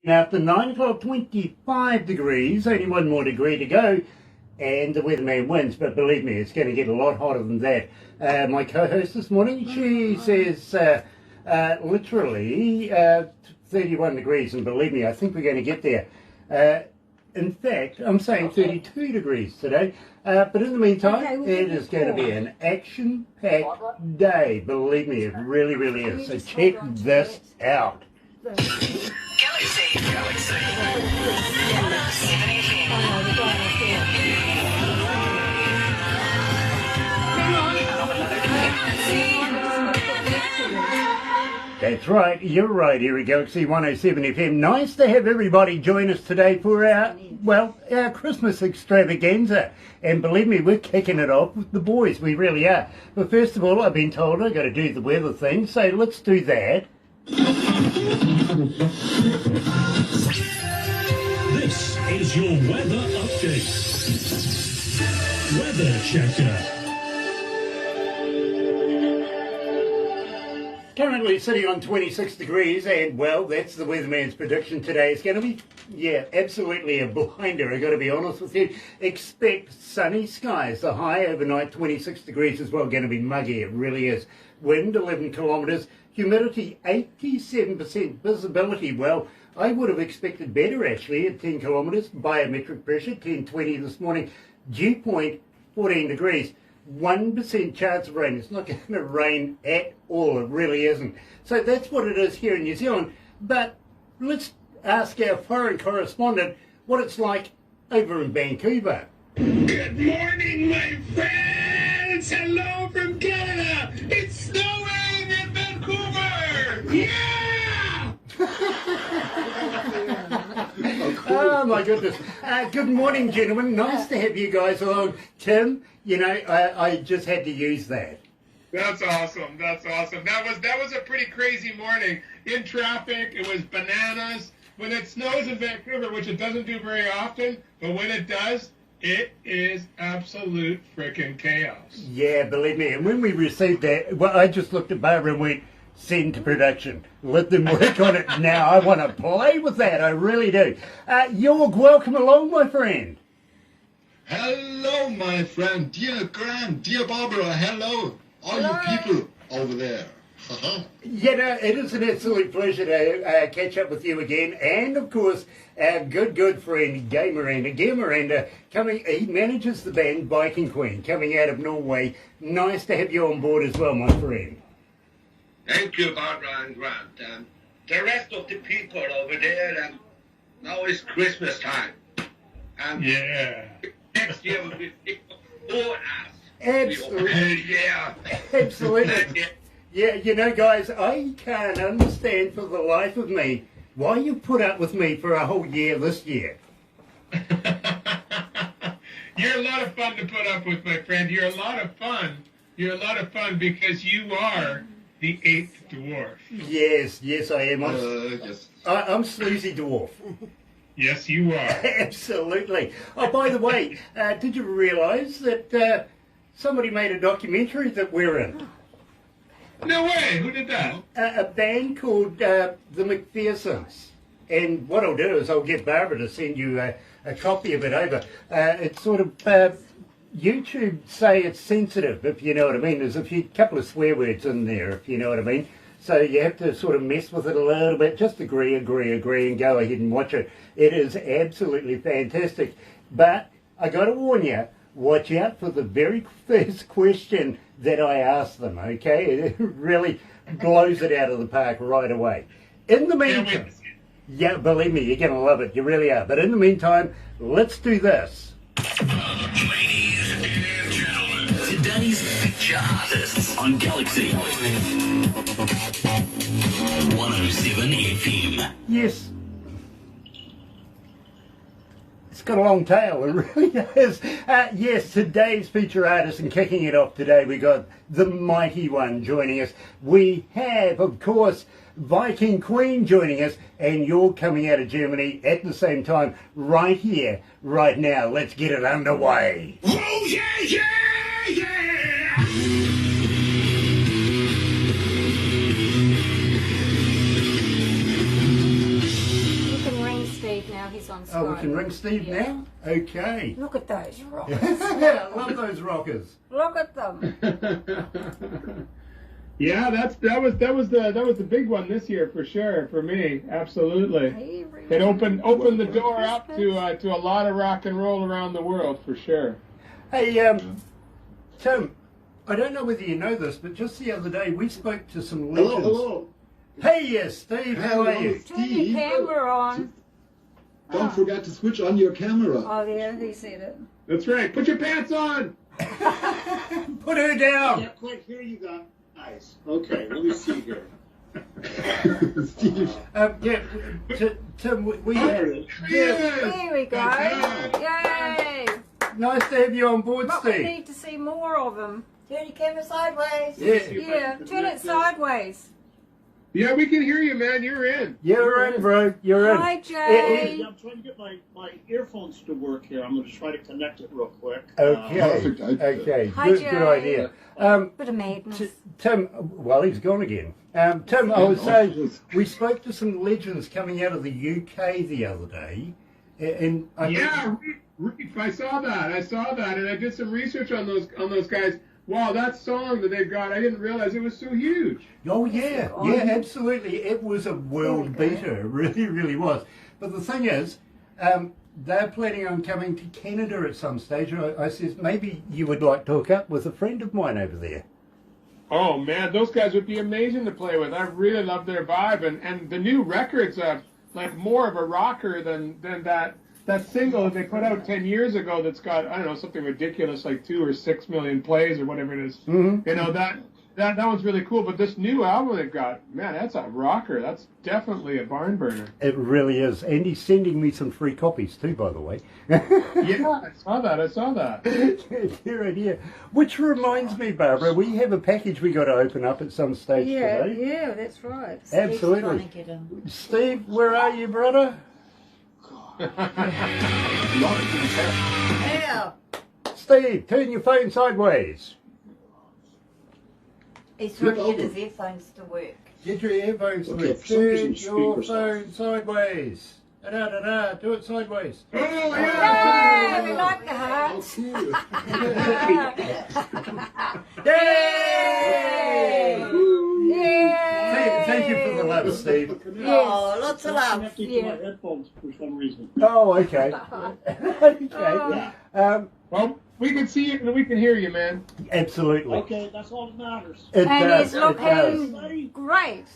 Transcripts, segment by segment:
After 9 o'clock, 25 degrees, only one more degree to go, and the weatherman wins. But believe me, it's going to get a lot hotter than that. My co-host this morning, she says literally 31 degrees, and believe me, I think we're going to get there. In fact, I'm saying 32 degrees today. But in the meantime, it is going to be an action-packed day. Believe me, it really, really is. So check this out. Galaxy. That's right, you're right here at Galaxy 107 FM. Nice to have everybody join us today for our Christmas extravaganza. And believe me, we're kicking it off with the boys, we really are. But first of all, I've been told I've got to do the weather thing, so let's do that. This is your weather update. Weather Checker. Currently sitting on 26 degrees, and well, that's the weatherman's prediction today. It's going to be, absolutely a blinder, I've got to be honest with you. Expect sunny skies. The high overnight, 26 degrees as well, going to be muggy, it really is. Wind, 11 kilometres. Humidity, 87%. Visibility, well, I would have expected better actually at 10 kilometres. Biometric pressure, 1020 this morning. Dew point, 14 degrees. 1% chance of rain. It's not going to rain at all. It really isn't. So that's what it is here in New Zealand. But let's ask our foreign correspondent what it's like over in Vancouver. Good morning, my friends. Hello from Canada. It's snowing in Vancouver. Yeah! Oh my goodness. Good morning, gentlemen. Nice to have you guys along. Tim, I just had to use that. That's awesome. That's awesome. That was a pretty crazy morning. In traffic, it was bananas. When it snows in Vancouver, which it doesn't do very often, but when it does, it is absolute freaking chaos. Yeah, believe me. And when we received that, well, I just looked at Barbara and went, send to production. Let them work on it now. I want to play with that. I really do. Jorg, welcome along, my friend. Hello, my friend. Dear Grant, dear Barbara, hello. All you people over there. It is an absolute pleasure to catch up with you again. And, of course, our good friend, Geir. Geir, he manages the band Viking Queen, coming out of Norway. Nice to have you on board as well, my friend. Thank you, Barbara and Grant. The rest of the people over there, now it's Christmas time. Next year will be for us. Absolutely. Yeah. Absolutely. Yeah, guys, I can't understand for the life of me why you put up with me for a whole year this year. You're a lot of fun to put up with, my friend. You're a lot of fun. You're a lot of fun because you are the 8th dwarf. Yes, I am. Yes. I'm Sleazy Dwarf. Yes, you are. Absolutely. Oh, by the way, did you realise that somebody made a documentary that we're in? No way. Who did that? A band called the McPhersons. And what I'll do is I'll get Barbara to send you a copy of it over. It's sort of... YouTube say it's sensitive, if you know what I mean. There's a couple of swear words in there, if you know what I mean. So you have to sort of mess with it a little bit. Just agree, and go ahead and watch it. It is absolutely fantastic. But I got to warn you, watch out for the very first question that I ask them, okay? It really blows it out of the park right away. In the meantime, yeah, believe me, you're going to love it. You really are. But in the meantime, let's do this. Ladies and gentlemen, today's feature artists on Galaxy 107 FM. Yes. It's got a long tail, it really does. Yes, today's feature artist, and kicking it off today, we got the mighty one joining us. We have, of course, Viking Queen joining us, and you're coming out of Germany at the same time, right here, right now. Let's get it underway. Oh, yeah! Steve now. He's on Skype. Oh, we can ring Steve now? Okay. Look at those rockers. Yeah, I love those rockers. Look at them. Yeah, that was the big one this year for sure for me. Absolutely, it opened the door up to a lot of rock and roll around the world for sure. Hey, Tim, I don't know whether you know this, but just the other day we spoke to some legends. Hello. Hey, yes, Steve, how are you? Turn your camera on. Don't forget to switch on your camera. Oh, yeah, he said it. That's right. Put your pants on. Put her down. Can't quite hear you guys. Okay, let me see here. Steve. Yeah, Tim, we There it is. There we go. Yay. nice to have you on board, But we Steve. need to see more of them. Turn your camera sideways. Yeah, turn it sideways. Yeah, we can hear you, man. You're in. You're in, bro. You're in. Hi, Jay. Yeah, I'm trying to get my earphones to work here. I'm going to try to connect it real quick. Okay. Perfect. Okay. Hi, Good Jay. idea. Bit of madness. Tim, well, he's gone again. Tim, I was saying, we spoke to some legends coming out of the UK the other day, and Yeah, Reef, I saw that, and I did some research on those guys. Wow, that song that they've got, I didn't realize it was so huge. oh yeah, absolutely, it was a world beater. It really, really was. But the thing is, they're planning on coming to Canada at some stage. I says maybe you would like to hook up with a friend of mine over there. Oh man, those guys would be amazing to play with. I really love their vibe, and the new record's like more of a rocker than that single that they put out 10 years ago that's got, I don't know, something ridiculous like 2 or 6 million plays or whatever it is. Mm-hmm. You know, that one's really cool. But this new album they've got, man, that's a rocker. That's definitely a barn burner. It really is. And he's sending me some free copies too, by the way. Yeah, I saw that. Dear idea. Which reminds me, Barbara, we have a package we got to open up at some stage today. Yeah, that's right. Absolutely. Steve's trying to get him. Steve, where are you, brother? Yeah. Steve, turn your phone sideways. He's trying to Flip get over. his earphones to work. Get your earphones Okay, okay, for some reason turn your speaker's off. phone sideways. Da-da-da-da. Do it sideways. Oh yeah! Yay, we like the hearts. Yay! Yay! Thank you for the love, Steve. Oh, lots of love. Connected to my headphones for some reason. Oh, okay. Okay. Well, we can see you and we can hear you, man. Absolutely. Okay, that's all that matters. It And does. he's It does. looking great.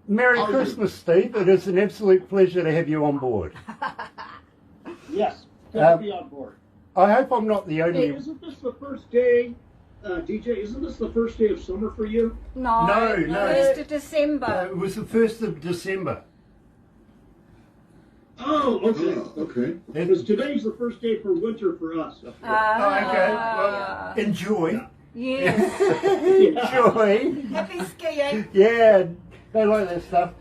Merry How are you? Christmas, Steve. It is an absolute pleasure to have you on board. Yes, good to be on board. I hope I'm not the Hey, only... isn't this the first day, DJ, isn't this the first day of summer for you? No, No. 1st of December. It was the 1st of December. Oh, okay. Oh, okay. Because today's the first day for winter for us. Oh, okay. Well, enjoy. Yes. Enjoy. Happy skiing. Yeah, they like that stuff.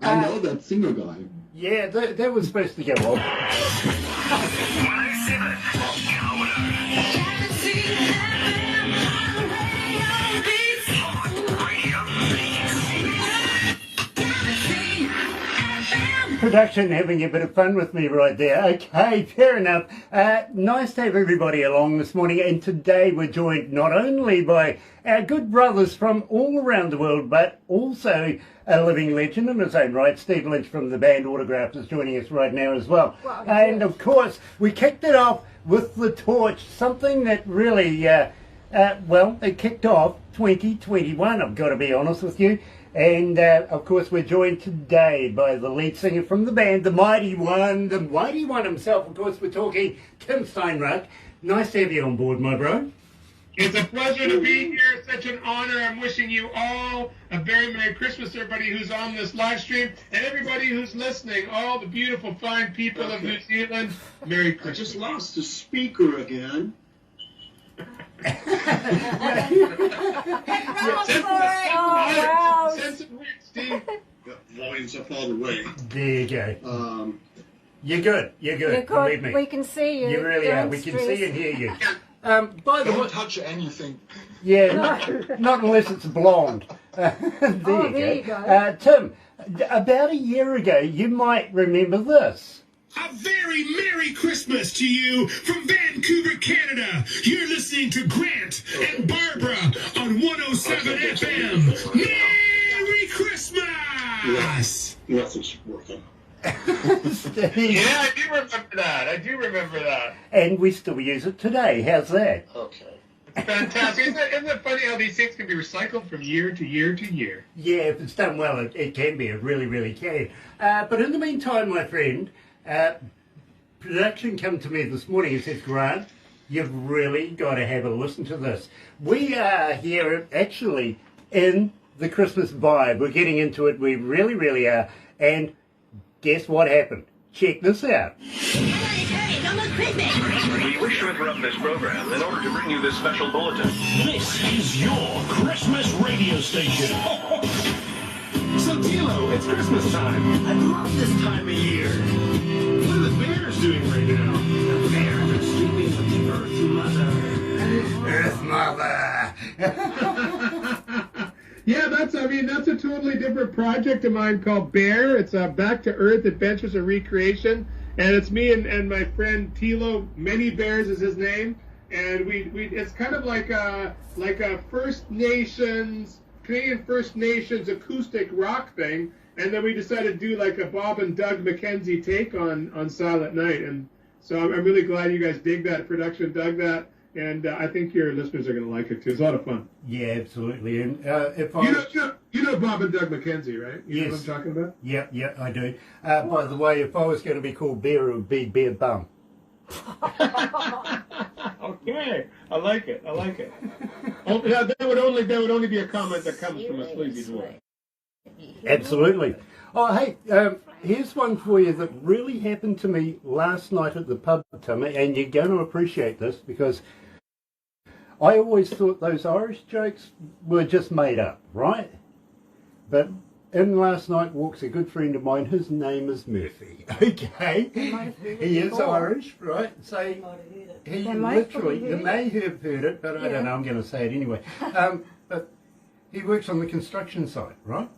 I know that singer guy. Yeah, that was supposed to go on. Production having a bit of fun with me right there. Okay, fair enough. Nice to have everybody along this morning, and today we're joined not only by our good brothers from all around the world, but also a living legend in his own right. Steve Lynch from the band Autograph is joining us right now as well. Wow, And of course, we kicked it off with the torch, something that really, well, it kicked off 2021, I've got to be honest with you. And, of course, we're joined today by the lead singer from the band, the mighty one himself. Of course, we're talking Tim Steinruck. Nice to have you on board, my bro. It's a pleasure to be here. It's such an honor. I'm wishing you all a very Merry Christmas, everybody who's on this live stream, and everybody who's listening, all the beautiful, fine people of New Zealand. Merry I Christmas. just lost the speaker again. wow. Sense of wit, Steve. Yeah, volumes up all the way. There you go. You're good. You're good. You're Believe good. me. We can see you. You really are. Don't We can stress. see and hear you. By the way, Don't touch anything. yeah, not unless it's blonde. There there you you go. go. Tim, about a year ago, you might remember this. A very Merry Christmas to you from Vancouver, Canada. You're listening to Grant and Barbara on 107 FM. Merry Christmas! Nothing's working. Steve, Yeah, I do remember that. I do remember that. and we still use it today. How's that? Okay. It's fantastic. Isn't it funny how these things can be recycled from year to year to year? Yeah, if it's done well, it can be. It really, really can. But in the meantime, my friend, production came to me this morning and says, Grant, you've really got to have a listen to this. We are here actually in the Christmas vibe. We're getting into it. We really, really are. And guess what happened? Check this out. We wish to interrupt this program in order to bring you this special bulletin. This is your Christmas radio station. So, Tilo, it's Christmas time. I love this time of year. What are the bears doing right now? The bears are sleeping with the Earth Mother. Earth Mother. Yeah, that's a totally different project of mine called Bear. It's Back to Earth Adventures of Recreation. And it's me and my friend Tilo. Many Bears is his name. And we it's kind of like a First Nations, Canadian First Nations acoustic rock thing. And then we decided to do like a Bob and Doug McKenzie take on Silent Night. And so I'm really glad you guys dig that. Production dug that. And I think your listeners are going to like it too. It's a lot of fun. Yeah, absolutely. And if I You know Bob and Doug McKenzie, right? You know what Yes. I'm talking about? Yeah, I do. By the way, if I was going to be called Bear, it would be Bear Bum. Okay, I like it. Oh, yeah, that would only be a comment that comes from a sleazy dwarf. Absolutely. Oh, hey, here's one for you that really happened to me last night at the pub, Timmy, and you're going to appreciate this because I always thought those Irish jokes were just made up, right? But in last night walks a good friend of mine. His name is Murphy. Okay, he is Irish, right? So he literally, you may have heard it, but I don't know. I'm going to say it anyway. But he works on the construction site, right?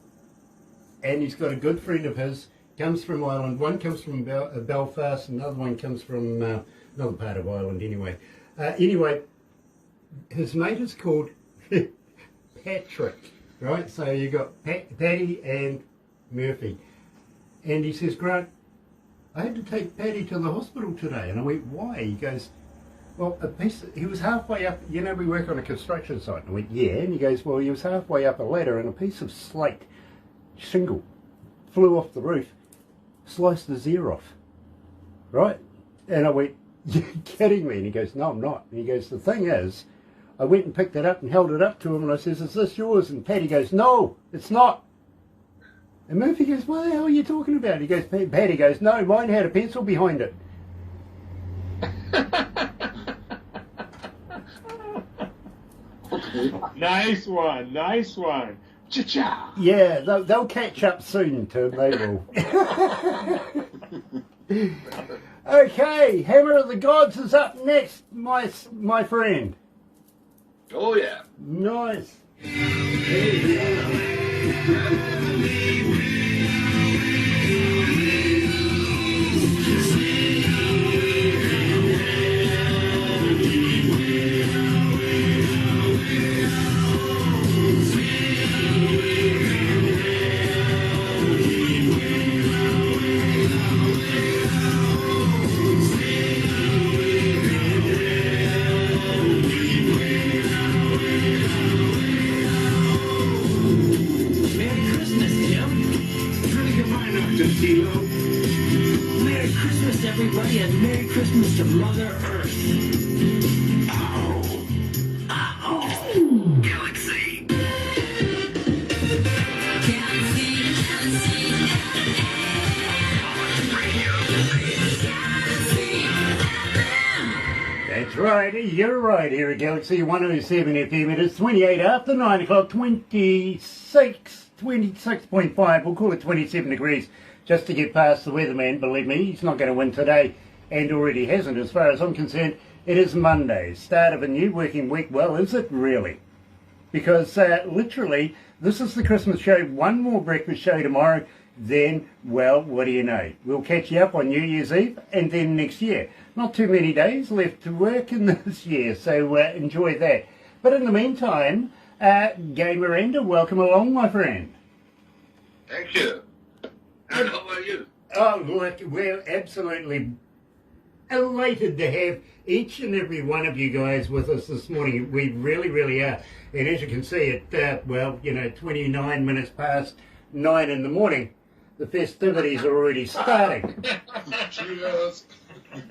And he's got a good friend of his, comes from Ireland. One comes from Belfast, another one comes from another part of Ireland anyway. Anyway, his mate is called Patrick, right? So you got Paddy and Murphy. And he says, Grant, I had to take Paddy to the hospital today. And I went, why? He goes, well, he was halfway up, you know, we work on a construction site. And I went, yeah. And he goes, well, he was halfway up a ladder and a piece of slate shingle flew off the roof, sliced his ear off, right? And I went, you're kidding me? And he goes, no, I'm not. And he goes, the thing is, I went and picked it up and held it up to him and I says, is this yours? And Paddy goes, no, it's not. And Murphy goes, what the hell are you talking about? He goes, Paddy goes, no, mine had a pencil behind it. Nice one. Cha-cha. Yeah, they'll catch up soon, Tim, they will. Okay, Hammer of the Gods is up next, my friend. Oh, yeah. Nice. Merry Christmas, everybody, and Merry Christmas to Mother Earth. Ow. Ah. That's right, you're right here at Galaxy 107 FM. It is 28 after 9 o'clock, 26.5, we'll call it 27 degrees, just to get past the weatherman. Believe me, he's not going to win today, and already hasn't as far as I'm concerned. It is Monday, start of a new working week. Well, is it really? Because literally, this is the Christmas show, one more breakfast show tomorrow, then, well, what do you know? We'll catch you up on New Year's Eve, and then next year. Not too many days left to work in this year, so enjoy that. But in the meantime, Geir Miranda, welcome along, my friend. Thank you. And how are you? Oh, look, we're absolutely elated to have each and every one of you guys with us this morning. We really, really are. And as you can see, at, well, 29 minutes past 9 in the morning, the festivities are already starting. Cheers.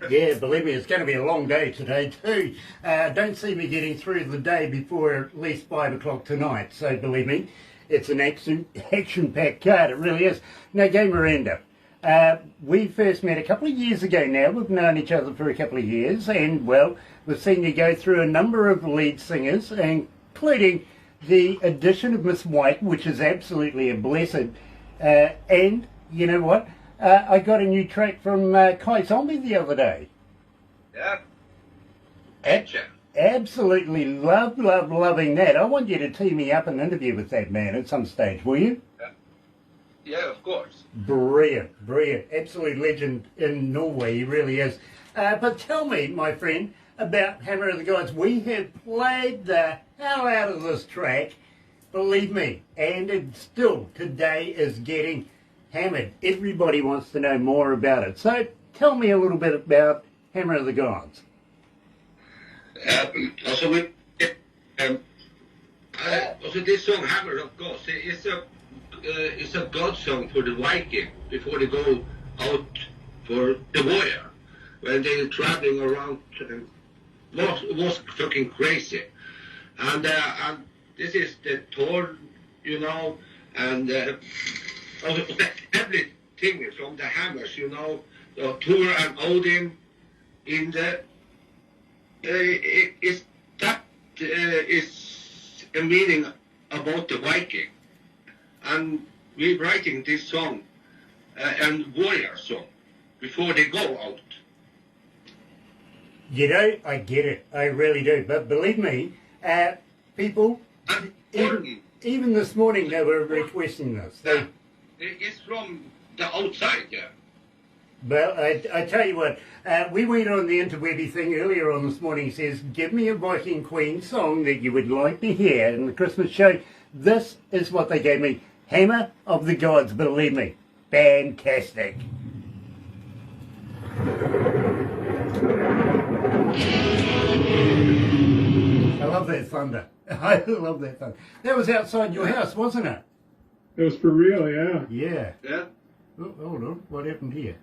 Yeah, believe me, it's going to be a long day today too. Don't see me getting through the day before at least 5 o'clock tonight. So believe me, it's an action-packed card. It really is. Now, Geir Miranda, we first met a couple of years ago now. We've known each other for a couple of years. And, well, we've seen you go through a number of lead singers, including the addition of Miss White, which is absolutely a blessed. And, you know what? I got a new track from Kai Zombie the other day. Yeah. Absolutely loving that. I want you to tee me up an interview with that man at some stage, will you? Yeah, of course. Brilliant. Absolute legend in Norway, he really is. But tell me, my friend, about Hammer of the Gods. We have played the hell out of this track, believe me, and it still today is getting hammered. Everybody wants to know more about it. So tell me a little bit about Hammer of the Gods. Also, this song Hammer of Gods is a God song for the Viking before they go out for the warrior. When they're traveling around, was fucking crazy. And this is the Thor, and everything from the hammers, the Thor and Odin in the is a meaning about the Viking, and we're writing this song and warrior song before they go out. I get it. I really do. But believe me, people, even this morning they were requesting this. It's from the outside, yeah. Well, I tell you what, we went on the interwebby thing earlier on this morning. It says, give me a Viking Queen song that you would like to hear in the Christmas show. This is what they gave me. Hammer of the Gods, believe me. Fantastic. I love that thunder. I love that thunder. That was outside your house, wasn't it? It was for real, yeah. Yeah. Yeah. Oh, hold on. What happened here?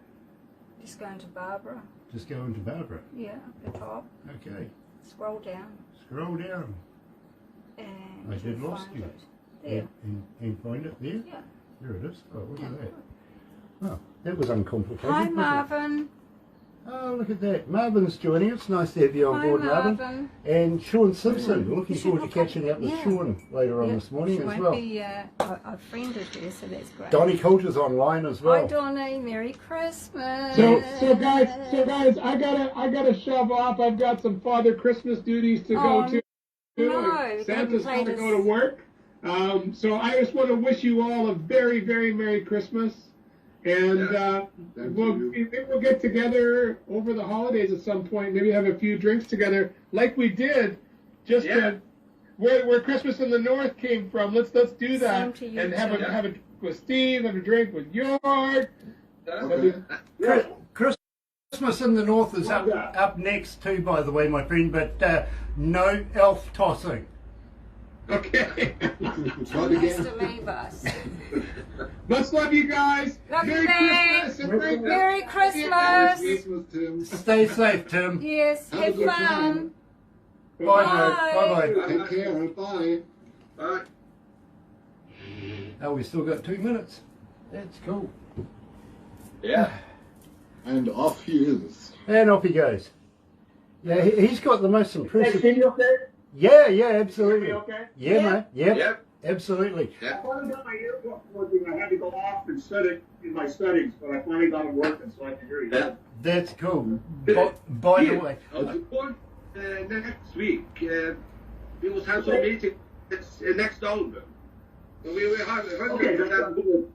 Just going to Barbara. Just going to Barbara. Yeah, the top. Okay. Scroll down. Scroll down. And I did you'll lost find you. it. There. And find it there? Yeah. There it is. Oh, look at that. Oh, that was uncomplicated. Hi, wasn't it? Marvin. Oh, look at that. Marvin's joining us. Nice to have you on Hi, board, Marvin. Marvin. And Sean Simpson. Looking You should forward to look up- catching up with yeah. Sean later on this morning she as won't well. Be, I've friended her, so that's great. Donnie Coulter's online as Hi, well. Donnie. Merry Christmas. So guys, I gotta shove off. I've got some Father Christmas duties to go to. No, Santa's don't got to play go to work. So I just want to wish you all a very, very Merry Christmas. And we'll get together over the holidays at some point. Maybe have a few drinks together, like we did. Just where Christmas in the North came from. Let's do that Same to you, and have too. a drink with Steve, have a drink with Jorg. Christmas in the North is up next too, by the way, my friend, but no elf tossing. Okay. Try it Nice again. to leave us. Much love you guys. Love you, Merry babe. Christmas. And great Merry Merry Christmas. Christmas, Tim. Stay safe, Tim. Yes, Have a have good fun. time. Bye, Bye. mate. Bye-bye. Take care. Bye. Bye. Oh, we still got 2 minutes. That's cool. Yeah. And off he is. And off he goes. Yeah, he's got the most impressive. Can you okay? Yeah, absolutely. Okay? Yeah, Yeah. mate. Yeah, Yep. absolutely. I finally got my earplugs working. I had to go off and set it in my settings, but I finally got it working so I can hear you. Yeah. That's cool. By the way, Next week, we will have some meeting. Next album. So we will have 100%.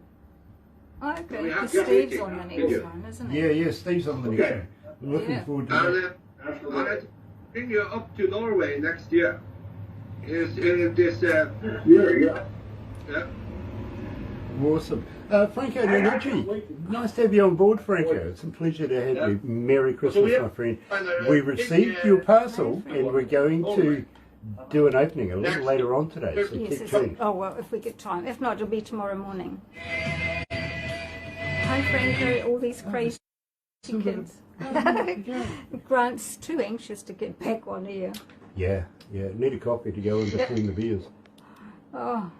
Oh, okay. We have Because Steve's meeting. on the next one, isn't he? yeah, Steve's on the next Okay. one. Looking Yeah. forward to that. And Absolutely. I bring you up to Norway next year. Is this Yeah. Awesome. Franco Nanucci, nice to have you on board, Franco. It's a pleasure to have you. Merry Christmas, my friend. We received your parcel and we're going to do an opening a little later on today, so Yes, keep it's, tuned. oh well, if we get time. If not, it'll be tomorrow morning. Hi Franco, all these crazy kids. Grant's too anxious to get back on here. Yeah, need a coffee to go in between the beers. Oh.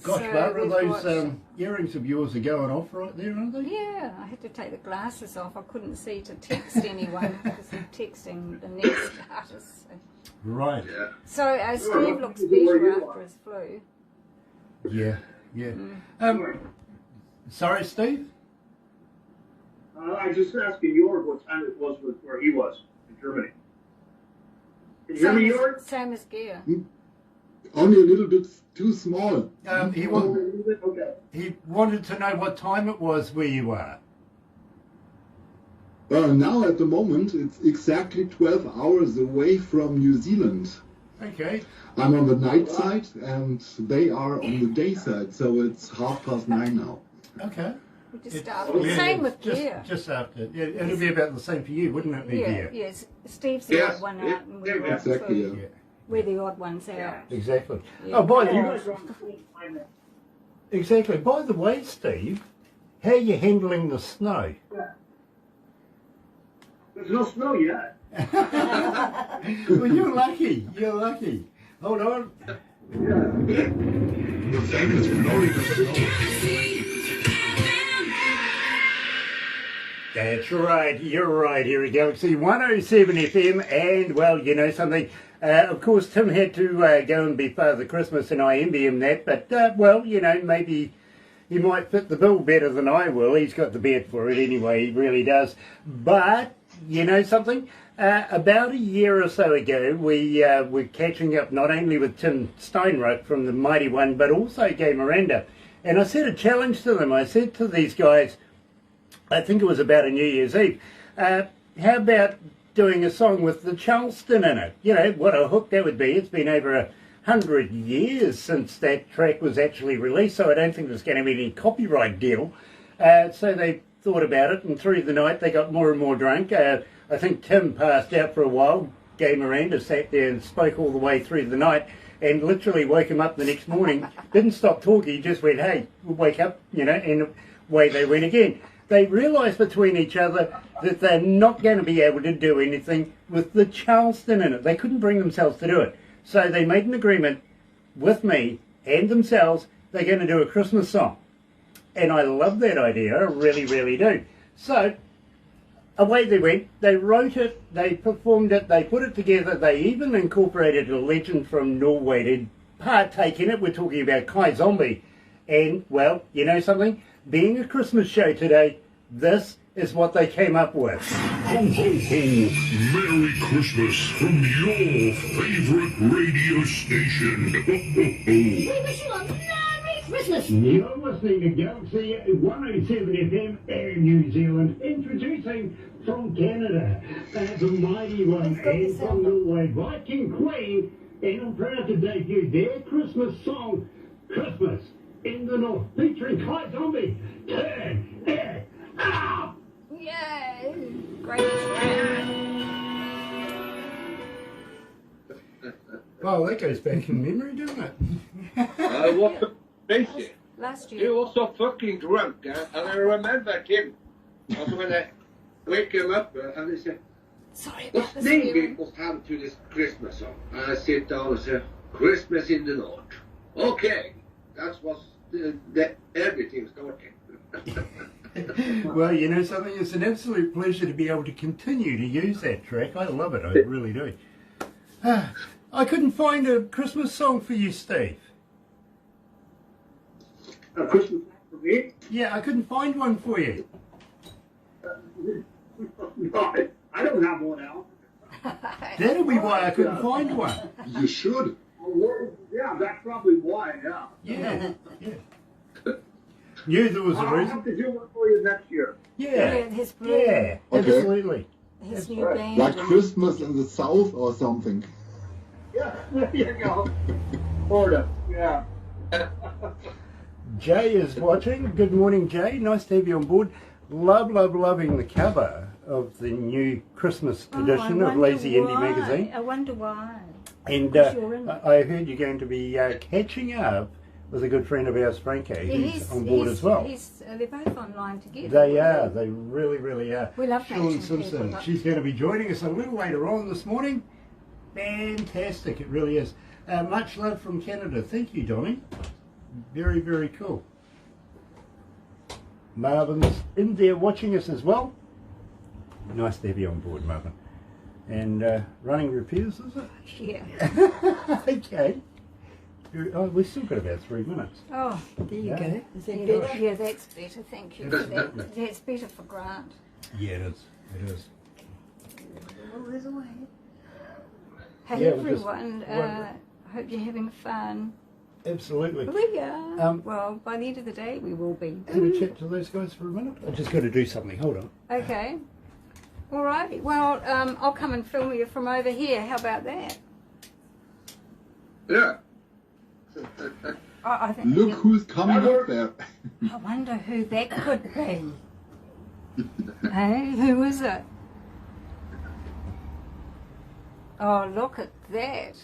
Gosh, So Barbara, we've those got- earrings of yours are going off right there, aren't they? Yeah, I had to take the glasses off. I couldn't see to text anyone because I'm texting the next artist. Right. So Steve looks better after his flu. Yeah. Sorry, Steve? I was just asking Jorg what time it was with where he was in Germany. Can you hear me, Jorg? Same as Geir. Only a little bit too small. He Okay. wanted to know what time it was where you are. Now at the moment it's exactly 12 hours away from New Zealand. Okay. I'm on the night side and they are on the day side, so it's 9:30 now. Okay. We just started. Same with Geir. Just after. Yeah, it'll be about the same for you, wouldn't it be, Yeah, Geir? yes. Steve's the Yes, odd one yeah, out, and we're yeah, exactly, two. yeah. We're the odd ones out. Exactly. Yeah. Oh, by the You way, guys are on the same time now. exactly. By the way, Steve, how are you handling the snow? There's no snow yet. Well, you're lucky. You're lucky. Hold on. That's right, you're right here at Galaxy 107 FM, and well, you know something, of course Tim had to go and be Father Christmas, and I envy him that, but well, you know, maybe he might fit the bill better than I will. He's got the beard for it anyway, he really does. But, you know something, about a year or so ago, we were catching up not only with Tim Steinrock from the Mighty One, but also Geir Miranda, and I set a challenge to them. I said to these guys, I think it was about a New Year's Eve, how about doing a song with the Charleston in it? You know, what a hook that would be. It's been over 100 years since that track was actually released, so I don't think there's going to be any copyright deal. So they thought about it, and through the night they got more and more drunk. I think Tim passed out for a while. Geir Miranda sat there and spoke all the way through the night, and literally woke him up the next morning. Didn't stop talking, he just went, hey, wake up, you know, and away they went again. They realised between each other that they're not going to be able to do anything with the Charleston in it. They couldn't bring themselves to do it. So they made an agreement with me and themselves, they're going to do a Christmas song. And I love that idea, I really, really do. So away they went, they wrote it, they performed it, they put it together, they even incorporated a legend from Norway to partake in it. We're talking about Kai Zombie. And, well, you know something? Being a Christmas show today, this is what they came up with. Ho, ho, ho! Merry Christmas from your favorite radio station. Ho, ho, ho! We wish you a Merry Christmas. You're listening to Galaxy 107 FM in New Zealand, introducing from Canada, the Mighty One, and from Norway, Viking Queen, and I'm proud to debut their Christmas song, Christmas in the North, featuring Kai Zombie. Turn it up! Yay! Great track. Well, that goes back in memory, doesn't it? I was crazy. Last He year. was so fucking drunk, and I remember him. Also when I wake him up, and he said, Sorry what about the name swearing. we must have to this Christmas song? And I sit down and say, Christmas in the North. Okay, that was the everything started. Well, you know something, it's an absolute pleasure to be able to continue to use that track. I love it, I really do. I couldn't find a Christmas song for you, Steve. A Christmas song for me? Yeah, I couldn't find one for you. No, I don't have one out. That'll be why I couldn't find one. You should. Yeah, that's probably why, yeah. Yeah, yeah. Knew there was a I'll reason. have to do one for you next year. Yeah, his yeah, Okay. absolutely. his new band. Like Christmas in the South or something. Yeah, there you go. Florida, yeah. Jay is watching. Good morning, Jay. Nice to have you on board. Loving the cover of the new Christmas edition of Lazy Indie Magazine. I wonder why. And Because you're in it. I heard you're going to be catching up with a good friend of ours, Franco, who's on board as well. They're both online together. They are. They really are. We love Sean matching Simpson. people up. She's going to be joining us a little later on this morning. Fantastic. It really is. Much love from Canada. Thank you, Donnie. Very cool. Marvin's in there watching us as well. Nice to have you on board, Marvin. And running repairs, is it? Yeah. Okay. Oh, we've still got about 3 minutes. Oh, There you Yeah. go. Is that yeah, better? yeah, that's better. Thank you for that. That's better for Grant. Yeah, it is. It is. Well, there's a way. Yeah, Hey, we'll just everyone. Hope you're having fun. Absolutely. We are. Well, by the end of the day, we will be. Can we chat to those guys for a minute? I just got to do something. Hold on. Okay. All right. Well, I'll come and film you from over here. How about that? Yeah. I think. Look who's coming up there. I wonder who that could be. Hey, who is it? Oh, look at that.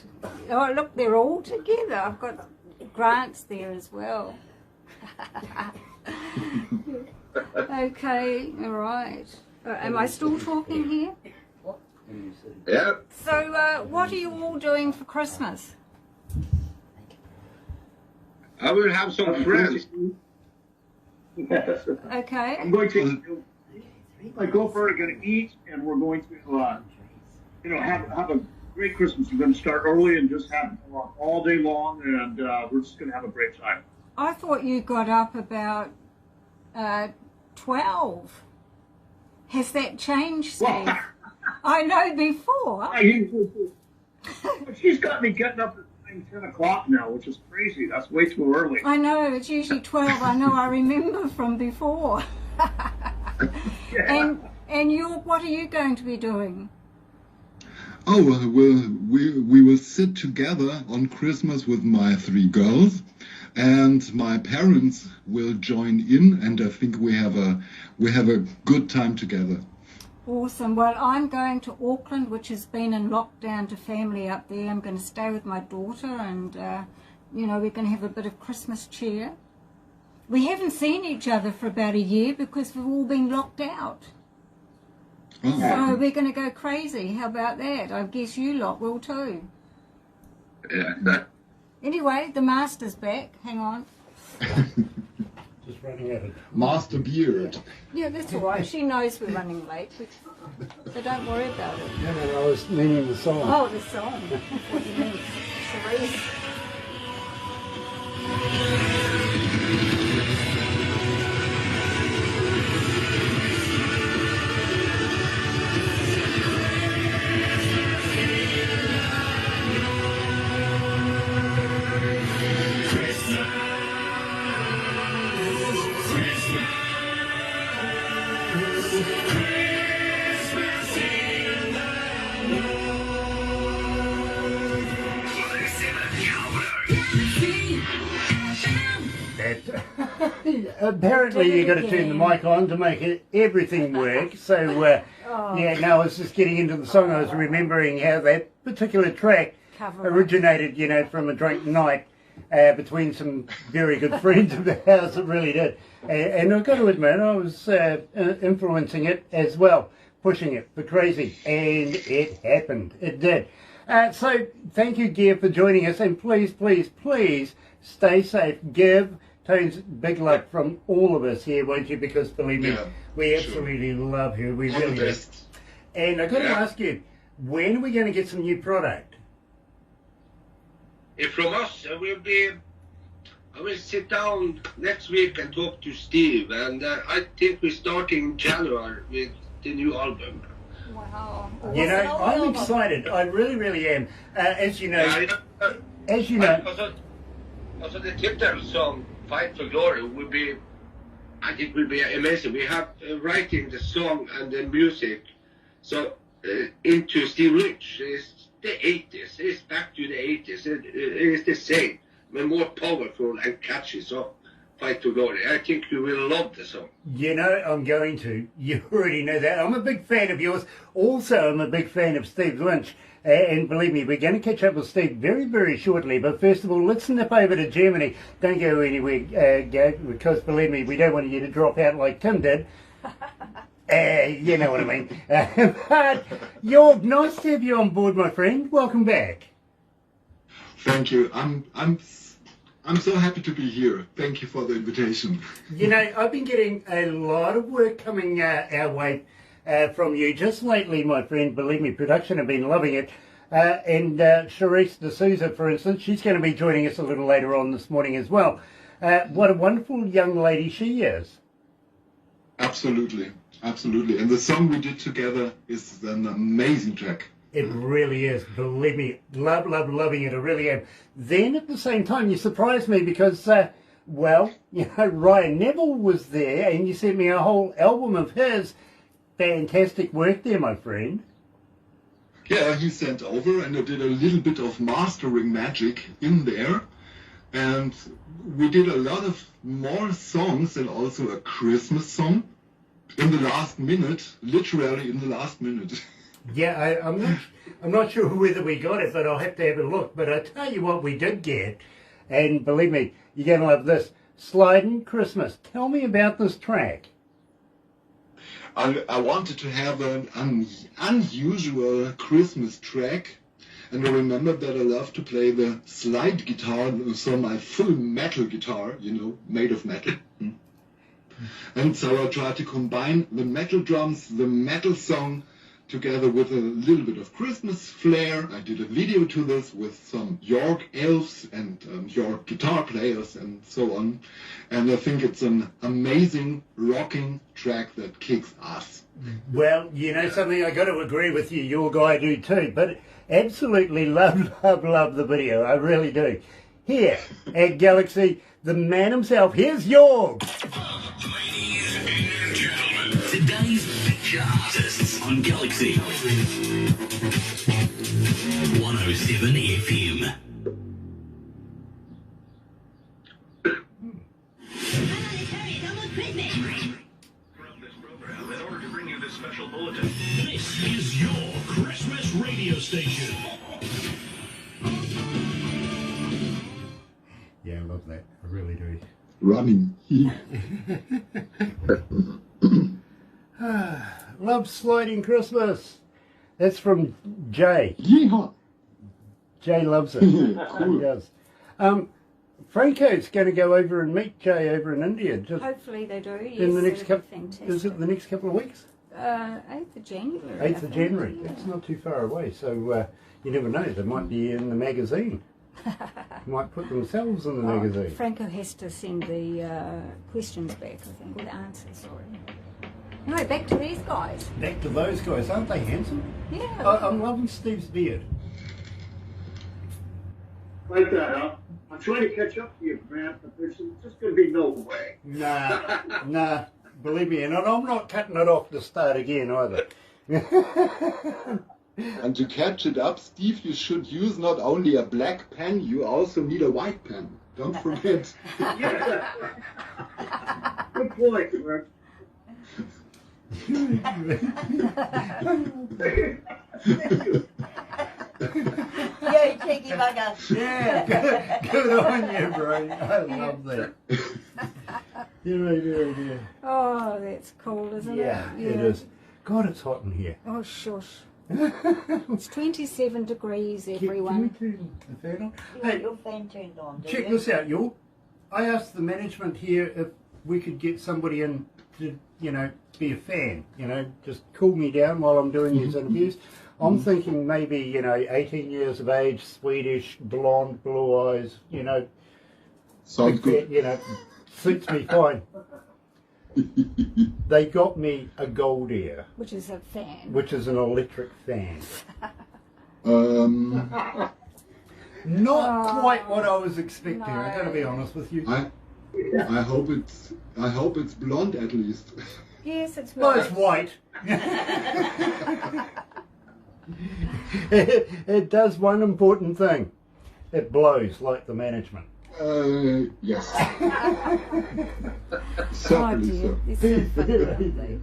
Oh, look, they're all together. I've got Grant's there as well. Okay, all right. Am I still talking here? Yeah. So, what are you all doing for Christmas? I will have some friends. Okay. I'm going to, my girlfriend are going to eat, and we're going to, have a great Christmas. We're going to start early and just have all day long, and we're just going to have a great time. I thought you got up about 12. Has that changed, Steve? Well, I know before. She's got me getting up at 10 o'clock now, which is crazy. That's way too early. I know, it's usually 12. I know, I remember from before. Yeah. And what are you going to be doing? Oh, well, we will sit together on Christmas with my 3 girls, and my parents will join in, and I think we have a good time together. Awesome. Well, I'm going to Auckland, which has been in lockdown to family up there. I'm going to stay with my daughter, and we're going to have a bit of Christmas cheer. We haven't seen each other for about a year because we've all been locked out. Oh. So we're going to go crazy. How about that? I guess you lot will too. Yeah. Anyway, the master's back. Hang on. Just running out of Master Beard. Yeah, that's all right. She knows we're running late, so don't worry about it. No, I was meaning the song. Oh, the song. What do you mean? Cherise. Apparently you got to turn the mic on to make everything work. So yeah, no, I was just getting into the song. I was remembering how that particular track originated, from a drunk night between some very good friends of the house. It really did, and I've got to admit I was influencing it as well, pushing it for crazy, and it happened. It did. So thank you, Geir, for joining us, and please stay safe. Give Tones, big love from all of us here, won't you? Because believe me, Yeah, we sure. absolutely love her. We All the really do. best. And I've got to Yeah. ask you, when are we going to get some new product? From us, I will sit down next week and talk to Steve, and I think we're starting in January with the new album. Wow. You know, I'm excited. I really, really am. As you know, Also the title song, Fight for Glory, I think will be amazing. We have writing the song and the music, so into Steve Rich. It's the 80s. It's back to the 80s. It is the same, but more powerful and catchy. So, Fight for Glory. I think you will love the song. you know, I'm going to. You already know that. I'm a big fan of yours. Also, I'm a big fan of Steve Lynch. And believe me, we're going to catch up with Steve very, very shortly. But first of all, let's snip over to Germany. Don't go anywhere, Gabe, because believe me, we don't want you to drop out like Tim did. You know what I mean. But, Jorg, nice to have you on board, my friend. Welcome back. Thank you. I'm so happy to be here. Thank you for the invitation. You know, I've been getting a lot of work coming our way from you just lately, my friend. Believe me, production have been loving it. And Charisse D'Souza, for instance, she's going to be joining us a little later on this morning as well. What a wonderful young lady she is. Absolutely. Absolutely. And the song we did together is an amazing track. It really is. Believe me, loving it. I really am. Then at the same time, you surprised me because, well, you know, Ryan Neville was there and you sent me a whole album of his. Fantastic work there, my friend. Yeah, he sent over and I did a little bit of mastering magic in there. And we did a lot of more songs and also a Christmas song in the last minute, literally in the last minute. Yeah, I'm not sure whether we got it, but I'll have to have a look. But I tell you what we did get, and believe me, you're going to love this. Sliding Christmas. Tell me about this track. I wanted to have an unusual Christmas track, and I remember that I love to play the slide guitar, so my full metal guitar, you know, made of metal. And so I tried to combine the metal drums, the metal song, together with a little bit of Christmas flair. I did a video to this with some Jorg elves and Jorg guitar players and so on. And I think it's an amazing rocking track that kicks ass. Well, you know something, I got to agree with you. Your guy do too. But absolutely love the video. I really do. Here at Galaxy, the man himself. Here's Jorg. Ladies and gentlemen, today's feature artists on Galaxy 107 FM. From this program, in order to bring you this special bulletin, this is your Christmas radio station. Yeah, I love that. I really do. Running. Love Sliding Christmas. That's from Jay. Yeehaw. Jay loves it. Cool. He does. Franco's going to go over and meet Jay over in India. Just Hopefully they do. Yes, in the next that'd be couple. fantastic. Is it the next couple of weeks? 8th of January. 8th of January. It's not too far away. So you never know. They might be in the magazine. Might put themselves in the magazine. Franco has to send the questions back, I think, or the answers, sorry. No, back to these guys. Back to those guys. Aren't they handsome? Yeah. I'm loving Steve's beard. Like that, huh? I'm trying to catch up to you, Grant, but there's just going to be no way. Nah. Believe me, and I'm not cutting it off to start again either. And to catch it up, Steve, you should use not only a black pen, you also need a white pen. Don't forget. Yeah. Good point, Grant. Yeah, cheeky bugger. Yeah, good on you, bro. I love that. Yeah. Oh, that's cool, isn't it? Yeah, it is. God, it's hot in here. Oh, shush. It's 27 degrees, everyone. Can we turn the fan on? You want Hey, your fan turned on, do check you? this out, y'all. I asked the management here if we could get somebody in to, you know, be a fan, you know, just cool me down while I'm doing these interviews. I'm thinking maybe, you know, 18 years of age, Swedish, blonde, blue eyes, you know. Sounds good. You know, suits me fine. They got me a gold ear. Which is a fan. Which is an electric fan. Not quite what I was expecting, I gotta be honest with you. I hope it's blonde at least. Yes, it's Well, white. it's white. It does one important thing. It blows like the management. Yes. Oh Certainly dear, so. it's so funny, aren't they?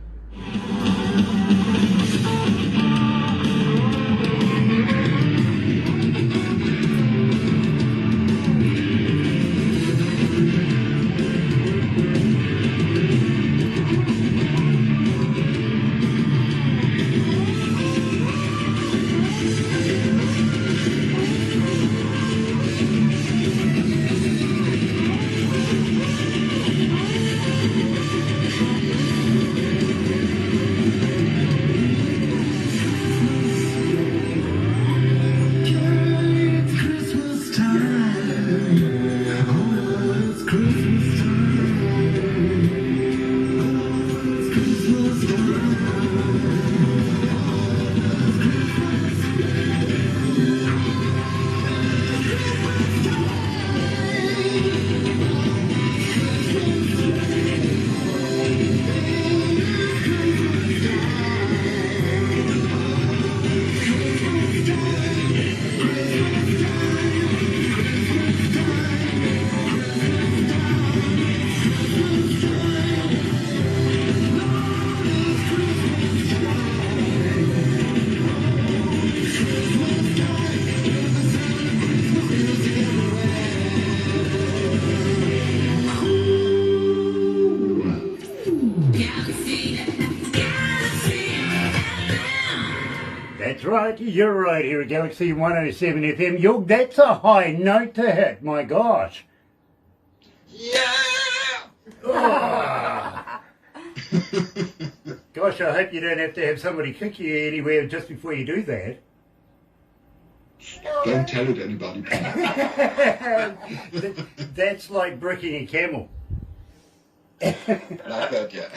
That's right, you're right here at Galaxy 107 FM. Jorg, that's a high note to hit, my gosh. Yeah! Oh. Gosh, I hope you don't have to have somebody kick you anywhere just before you do that. Don't tell it anybody. That's like bricking a camel. Like that, yeah.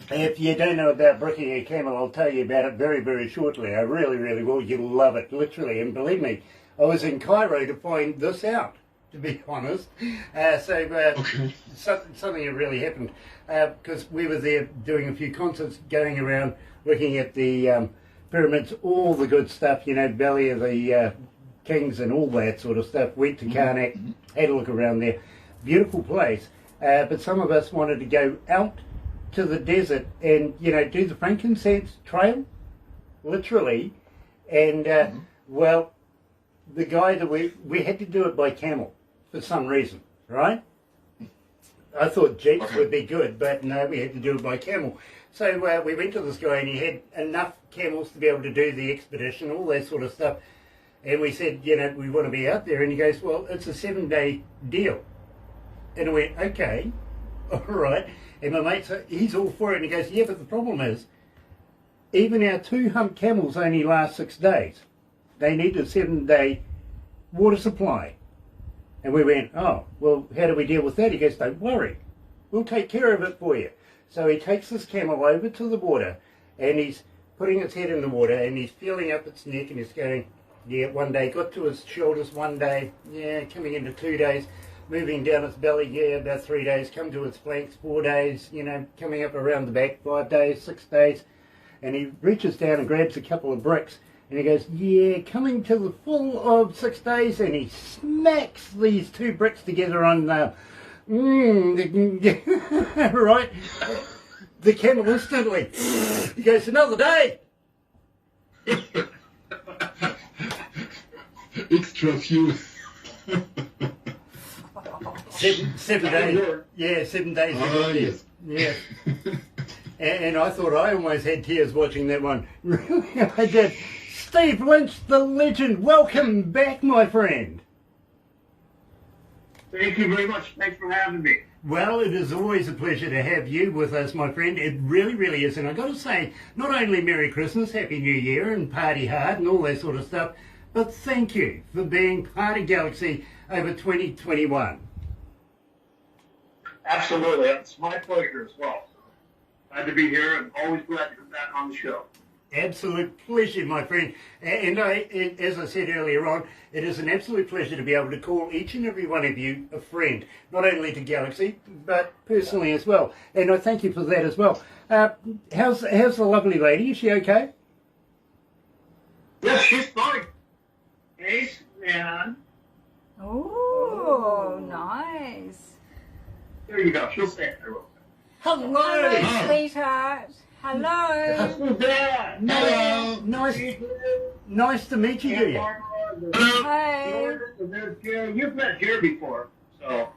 If you don't know about bricking a camel, I'll tell you about it very, very shortly. I really, really will. You'll love it, literally. And believe me, I was in Cairo to find this out, to be honest. Okay. Something had really happened. Because we were there doing a few concerts, going around, looking at the pyramids, all the good stuff, you know, Valley of the Kings and all that sort of stuff. Went to Karnak, had a look around there. Beautiful place. But some of us wanted to go out to the desert and, you know, do the frankincense trail, literally. And, well, the guy that we had to do it by camel for some reason, right? I thought jeeps would be good, but no, we had to do it by camel. So we went to this guy and he had enough camels to be able to do the expedition, all that sort of stuff. And we said, you know, we want to be out there. And he goes, well, it's a 7-day deal. And I went, okay, all right. And my mate, he's all for it. And he goes, yeah, but the problem is, even our 2-hump camels only last 6 days. They need a 7-day water supply. And we went, oh, well, how do we deal with that? He goes, don't worry. We'll take care of it for you. So he takes this camel over to the water, and he's putting its head in the water, and he's feeling up its neck, and he's going, yeah, 1 day. Got to his shoulders 1 day. Yeah, coming into 2 days. Moving down its belly, yeah, about 3 days. Come to its flanks, 4 days. You know, coming up around the back, 5 days, 6 days. And he reaches down and grabs a couple of bricks. And he goes, yeah, coming to the full of 6 days. And he smacks these 2 bricks together on the... right? The camel instantly. He goes, another day. Extra fuel. 7 days. Yeah, 7 days. Yes. Yeah. And I thought I almost had tears watching that one. Really, I did. Steve Lynch, the legend. Welcome back, my friend. Thank you very much. Thanks for having me. Well, it is always a pleasure to have you with us, my friend. It really, really is. And I've got to say, not only Merry Christmas, Happy New Year, and party hard and all that sort of stuff, but thank you for being part of Galaxy over 2021. Absolutely. It's my pleasure as well. Glad to be here and always glad to come back on the show. Absolute pleasure, my friend. And as I said earlier on, it is an absolute pleasure to be able to call each and every one of you a friend, not only to Galaxy, but personally as well. And I thank you for that as well. How's the lovely lady? Is she okay? Yes, she's fine. Hey, man. Oh, nice. There you go. She'll stand there. Hello! Hello, sweetheart. Hello. Who's that? Hello! Nice to meet you, dear. Hey. You've met Geir before, so.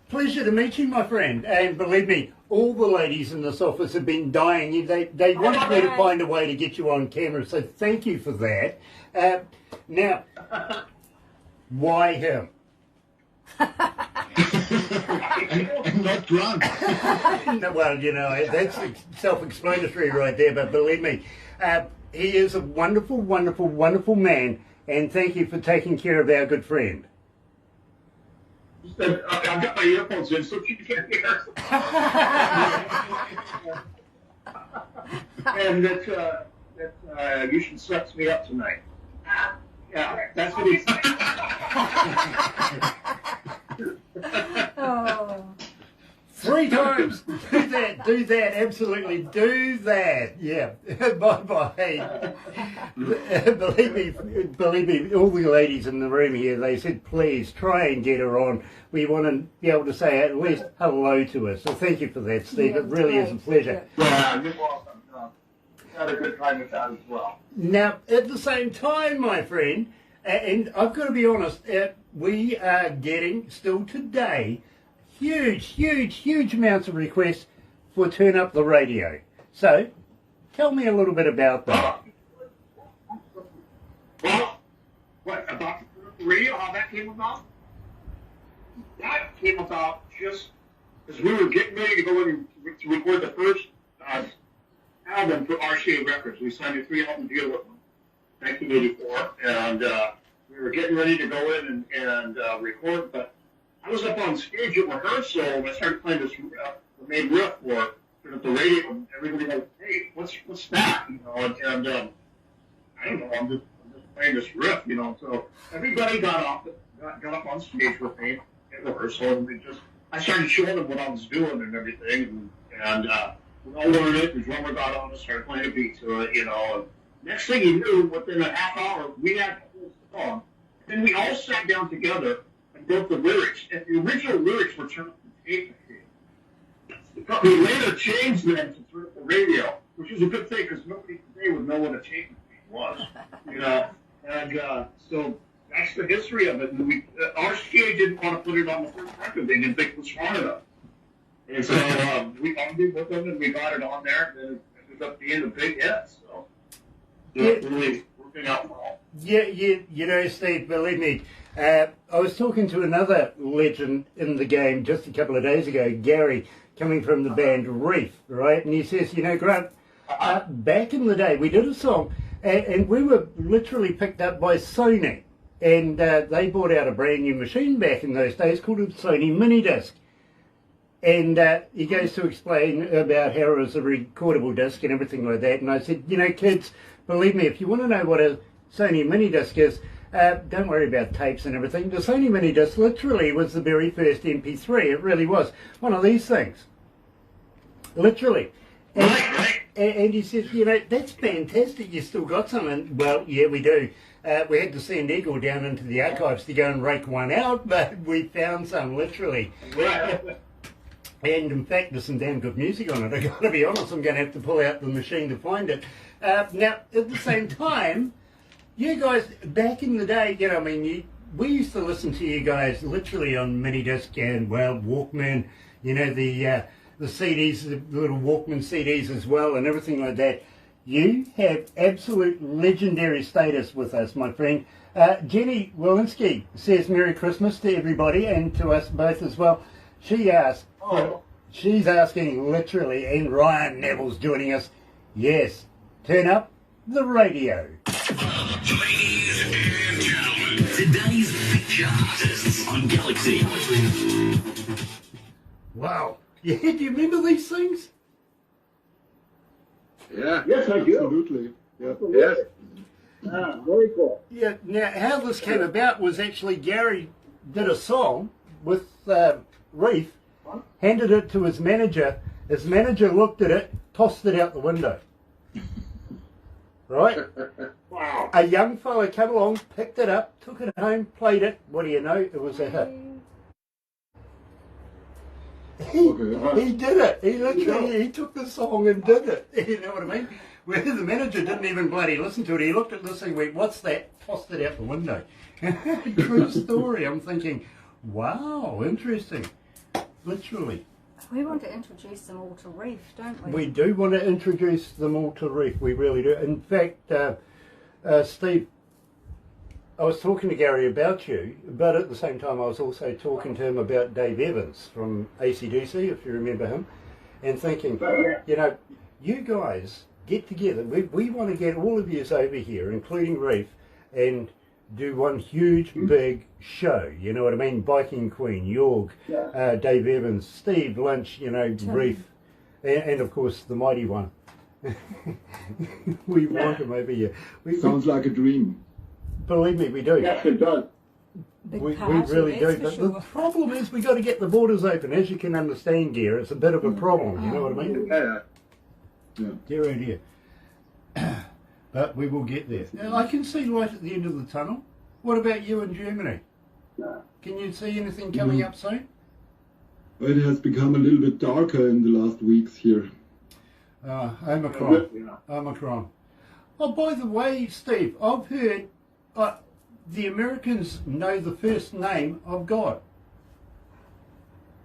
Pleasure to meet you, my friend. And believe me, all the ladies in this office have been dying. They wanted me to find a way to get you on camera, so thank you for that. Now, why him? I'm not drunk. No, well, you know, that's self-explanatory right there, but believe me, he is a wonderful, wonderful, wonderful man, and thank you for taking care of our good friend. I've got my earphones in, so you can't hear. And that usually sets me up tonight. Yeah, that's what he's Oh. 3 times. Do that, absolutely do that. Yeah. Bye-bye. Believe me, all the ladies in the room here, they said, please try and get her on. We want to be able to say at least hello to her. So thank you for that, Steve. Yeah, it really is a pleasure. Yeah, you're welcome. Had a good time with that as well. Now, at the same time, my friend, and I've got to be honest, we are getting, still today, huge amounts of requests for Turn Up the Radio. So, tell me a little bit about that. Well, what about the radio, how that came about? That came about just as we were getting ready to go in to record the first album for RCA Records. We signed a 3-album deal with them in 1984, and we were getting ready to go in and record, but I was up on stage at rehearsal, and I started playing this the main riff for the radio, and everybody was, hey, what's that? You know, and I don't know, I'm just playing this riff, you know. So everybody got up on stage with me at rehearsal, and I started showing them what I was doing and everything, and we all learned it. The drummer got on and started playing a beat to it, you know. And next thing you knew, within a half hour, we had the whole song. Then we all sat down together and wrote the lyrics. And the original lyrics were turned up to tape machine. We later changed them to turn up the radio, which is a good thing because nobody today would know what a tape machine was, you know. And so that's the history of it. And RCA didn't want to put it on the first record. They didn't think it was strong enough. And so we argued with them and we got it on there, and it ended up being a big hit. So it's really working out well. Yeah, you know, Steve, believe me, I was talking to another legend in the game just a couple of days ago, Geir, coming from the band Reef, right? And he says, you know, Grant, back in the day, we did a song, and we were literally picked up by Sony, and they brought out a brand new machine back in those days called a Sony Mini Disc. And he goes to explain about how it was a recordable disc and everything like that. And I said, you know, kids, believe me, if you want to know what a Sony Mini Disc is, don't worry about tapes and everything. The Sony Mini Disc literally was the very first MP3. It really was. One of these things. Literally. And he says, you know, that's fantastic. You still got something. Well, yeah, we do. We had to send Eagle down into the archives to go and rake one out, but we found some, literally. And in fact, there's some damn good music on it. I've got to be honest, I'm going to have to pull out the machine to find it. Now, at the same time, you guys, back in the day, you know, I mean, we used to listen to you guys literally on mini disc and, well, Walkman, you know, the CDs, the little Walkman CDs as well and everything like that. You have absolute legendary status with us, my friend. Jenny Walensky says Merry Christmas to everybody and to us both as well. She asked, she's asking literally, and Ryan Neville's joining us. Yes, turn up the radio. Ladies and gentlemen, today's feature artists on Galaxy. Wow. Yeah, do you remember these things? Yeah. Yes, I do. Absolutely. Yeah. Yes. Very cool. Yeah, now how this came about was actually Gary did a song with Reef, handed it to his manager looked at it, tossed it out the window. Right? Wow. A young fella came along, picked it up, took it home, played it. What do you know? It was a hit. He did it. He literally he took the song and did it. You know what I mean? Where the manager didn't even bloody listen to it. He looked at this and went, "What's that?" Tossed it out the window. True story. I'm thinking, wow, interesting. Literally. We want to introduce them all to Reef, don't we? We do want to introduce them all to Reef. We really do. In fact, Steve, I was talking to Gary about you, but at the same time I was also talking to him about Dave Evans from AC/DC, if you remember him, and thinking, you know, you guys get together. We want to get all of you over here, including Reef, and do one huge big show. You know what I mean? Biking Queen, Jorg, Dave Evans, Steve Lynch, you know, Reef, and of course the mighty one. We want him over here. Sounds like a dream. Believe me, we do. Yes, it does. Big We party, really do. that's for But sure. the problem is we got to get the borders open. As you can understand, Geir, it's a bit of a problem. You know what I mean? Yeah. Dear oh dear. But we will get there. Now, I can see light at the end of the tunnel. What about you in Germany? Can you see anything coming up soon? It has become a little bit darker in the last weeks here. Omicron. Omicron. Oh, by the way, Steve, I've heard the Americans know the first name of God.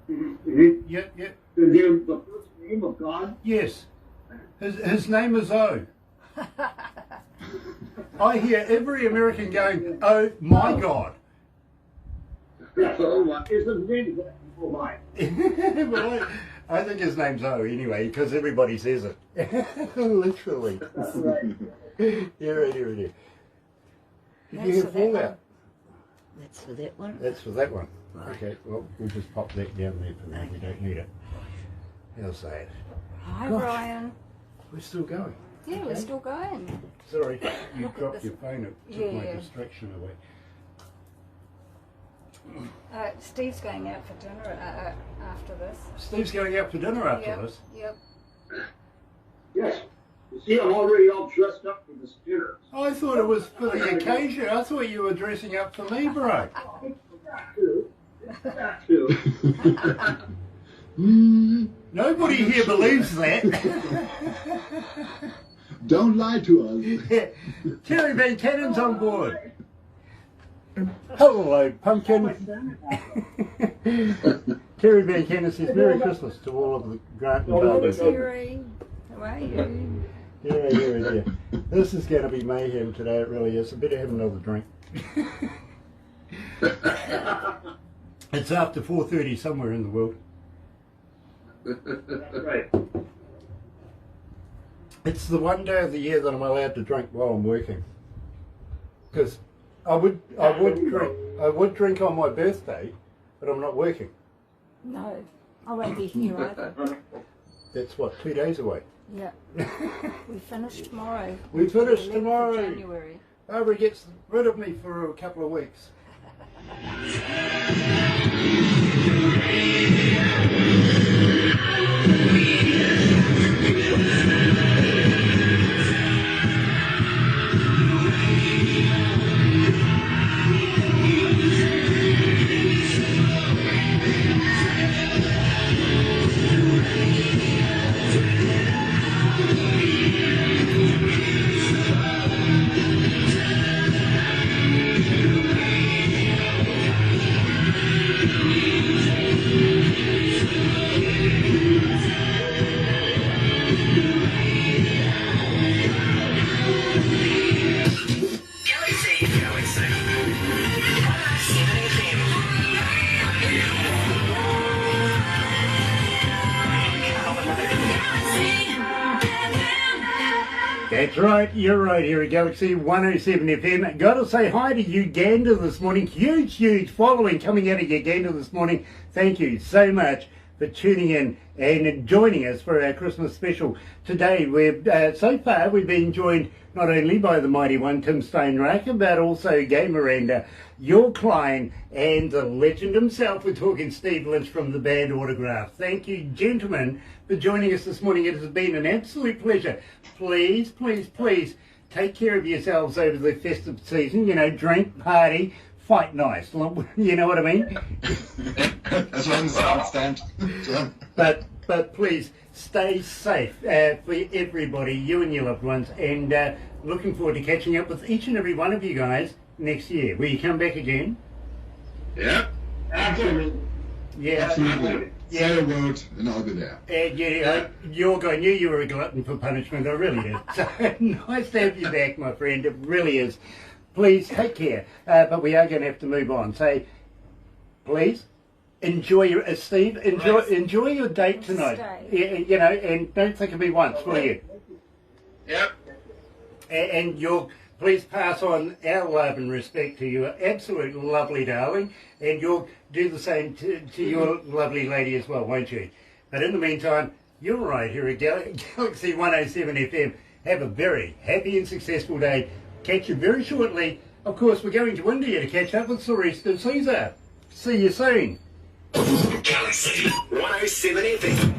Mm-hmm. Yep. The first name of God? Yes. His name is O. I hear every American going, "Oh my God." Oh my. Is his name oh my. Well, I think his name's O anyway, because everybody says it. Literally. That's right. Yeah. Did you hear for that Fallout? one. That's for that one. That's for that one. Right. Okay, well, we'll just pop that down there for now. We don't need it. How's that? Hi, Gosh. Brian. We're still going. Yeah, we're still going. Sorry, you Look at dropped this. your phone. It took my Yeah. distraction away. Steve's going out for dinner after this. Steve's going out for dinner after Yep, this. yep. Yes. You see, I'm already all dressed up for this dinner. I thought it was for the occasion. I thought you were dressing up for me, bro. That too. That too. Nobody here believes that. Don't lie to us. Terry Van Cannon's on board. Hello, pumpkin. Terry Van Cannon says Merry Christmas to all of the Grant and Barbers. Terry, how are you? Yeah. This is going to be mayhem today, it really is. I better have another drink. It's after 4:30 somewhere in the world. That's right. It's the one day of the year that I'm allowed to drink while I'm working. Because I would drink on my birthday, but I'm not working. No, I won't be here either. That's what, 2 days away. Yeah. We finish tomorrow. We finish 11th of tomorrow. January. Aubrey gets rid of me for a couple of weeks. That's right, you're right here at Galaxy 107 FM. Got to say hi to Uganda this morning. Huge following coming out of Uganda this morning. Thank you so much for tuning in and joining us for our Christmas special. Today, so far we've been joined not only by the mighty one, Tim Steinracher, but also Gay Miranda, Jorg Klein, and the legend himself. We're talking Steve Lynch from the band Autograph. Thank you, gentlemen, for joining us this morning. It has been an absolute pleasure. Please take care of yourselves over the festive season. You know, drink, party, fight nice. You know what I mean? As long as I understand. But please stay safe for everybody, you and your loved ones, and looking forward to catching up with each and every one of you guys next year. Will you come back again? Yeah. Absolutely. Yeah. Absolutely. Yeah. Say a word and I'll be there. Jorg, I knew you were a glutton for punishment. I really did. So nice to have you back, my friend. It really is. Please take care. But we are going to have to move on. So please enjoy your Steve. Enjoy your date tonight. You know, and don't think of me once, will you? Yep. And Jorg, please pass on our love and respect to you. Absolute lovely darling. And you'll do the same to your lovely lady as well, won't you? But in the meantime, you're right here at Galaxy 107 FM. Have a very happy and successful day. Catch you very shortly. Of course, we're going to India to catch up with Celeste and Caesar. See you soon. Galaxy 107 FM.